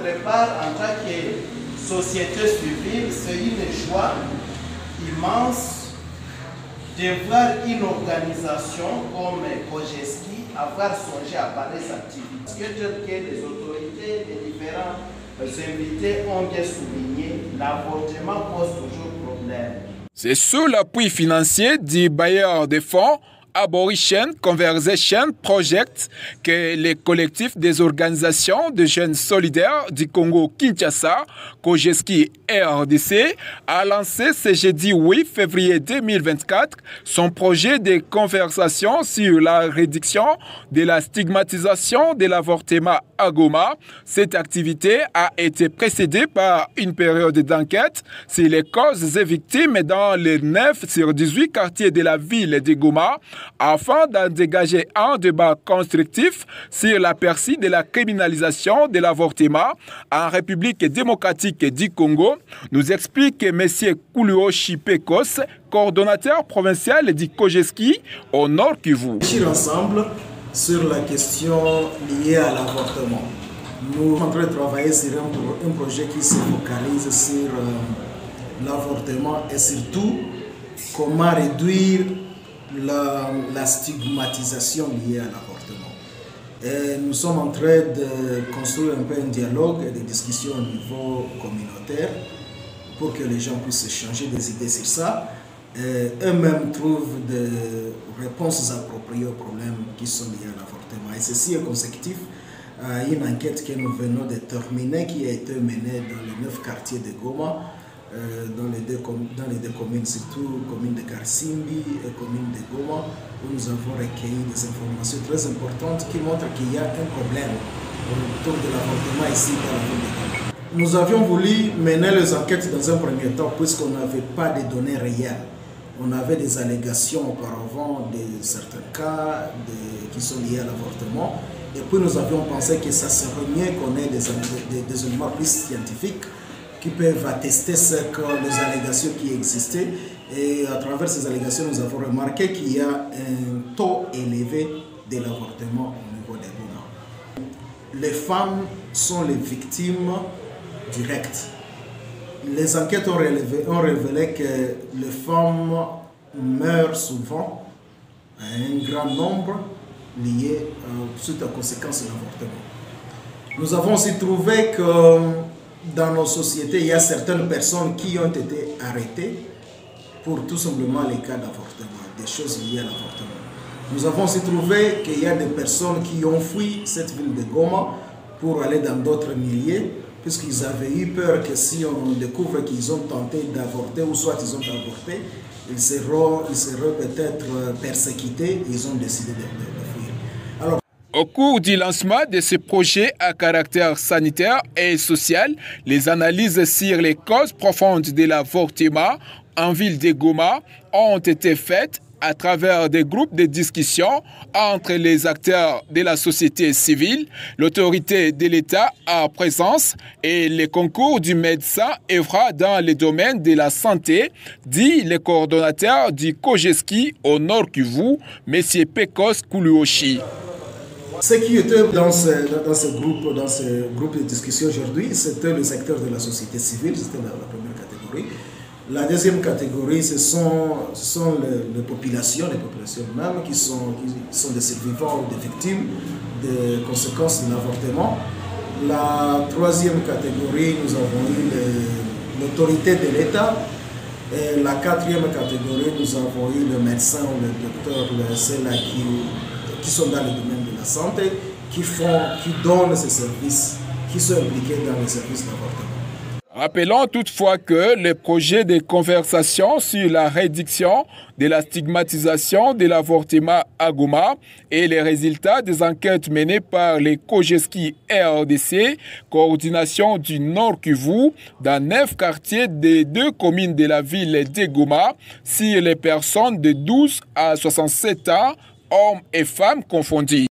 notre part, en tant que société civile, c'est une joie immense de voir une organisation comme Kojeski avoir songé à parler de cette activité. Parce que les autorités et différents invités ont bien souligné, l'avortement pose toujours problème. C'est sous l'appui financier du bailleur de fonds Aboriginal Conversation Project que les collectifs des organisations de jeunes solidaires du Congo-Kinshasa, Kojeski RDC, a lancé ce jeudi 8 février 2024 son projet de conversation sur la réduction de la stigmatisation de l'avortement à Goma. Cette activité a été précédée par une période d'enquête sur les causes et victimes dans les 9 sur 18 quartiers de la ville de Goma, afin d'en dégager un débat constructif sur l'aperçu de la criminalisation de l'avortement en République démocratique du Congo, nous explique M. Kuluoshi Pekos, coordonnateur provincial du Kojeski au Nord Kivu. Ensemble sur la question liée à l'avortement. Nous sommes en train de travailler sur un projet qui se focalise sur l'avortement et surtout comment réduire la stigmatisation liée à l'avortement. Nous sommes en train de construire un peu un dialogue et des discussions au niveau communautaire pour que les gens puissent échanger des idées sur ça. Eux-mêmes trouvent des réponses appropriées aux problèmes qui sont liés à l'avortement. Et ceci est consécutif à une enquête que nous venons de terminer qui a été menée dans les 9 quartiers de Goma, dans les deux communes, surtout commune de Karsimbi et commune de Goma, où nous avons recueilli des informations très importantes qui montrent qu'il y a un problème autour de l'avortement ici dans la ville de Goma. Nous avions voulu mener les enquêtes dans un premier temps puisqu'on n'avait pas de données réelles. On avait des allégations auparavant de certains cas qui sont liés à l'avortement. Et puis nous avions pensé que ça serait mieux qu'on ait des éléments plus scientifiques qui peuvent attester les allégations qui existaient. Et à travers ces allégations, nous avons remarqué qu'il y a un taux élevé de l'avortement au niveau des Goma. Les femmes sont les victimes directes. Les enquêtes ont révélé que les femmes meurent souvent à un grand nombre liés suite aux conséquences de l'avortement. Nous avons aussi trouvé que dans nos sociétés, il y a certaines personnes qui ont été arrêtées pour tout simplement les cas d'avortement, des choses liées à l'avortement. Nous avons aussi trouvé qu'il y a des personnes qui ont fui cette ville de Goma pour aller dans d'autres milieux, puisqu'ils avaient eu peur que si on découvre qu'ils ont tenté d'avorter, ou soit ils ont avorté, ils seraient peut-être persécutés, ils ont décidé de fuir. Alors, au cours du lancement de ce projet à caractère sanitaire et social, les analyses sur les causes profondes de l'avortement en ville de Goma ont été faites à travers des groupes de discussion entre les acteurs de la société civile, l'autorité de l'État en présence et les concours du médecin œuvrant dans le domaine de la santé, dit le coordonnateur du Kojeski au Nord Kivu, M. Pekos Kuluoshi. Ce qui était dans ce groupe de discussion aujourd'hui, c'était les acteurs de la société civile, c'était la première catégorie. La deuxième catégorie, ce sont les populations même qui sont des survivants ou des victimes des conséquences de l'avortement. La troisième catégorie, nous avons eu l'autorité de l'État. Et la quatrième catégorie, nous avons eu le médecin ou le docteur, ceux-là qui sont dans le domaine de la santé, qui donnent ces services, qui sont impliqués dans les services d'avortement. Rappelons toutefois que le projet de conversation sur la réduction de la stigmatisation de l'avortement à Goma et les résultats des enquêtes menées par les Kojeski RDC, coordination du Nord Kivu, dans 9 quartiers des 2 communes de la ville de Goma, sur les personnes de 12 à 67 ans, hommes et femmes confondus.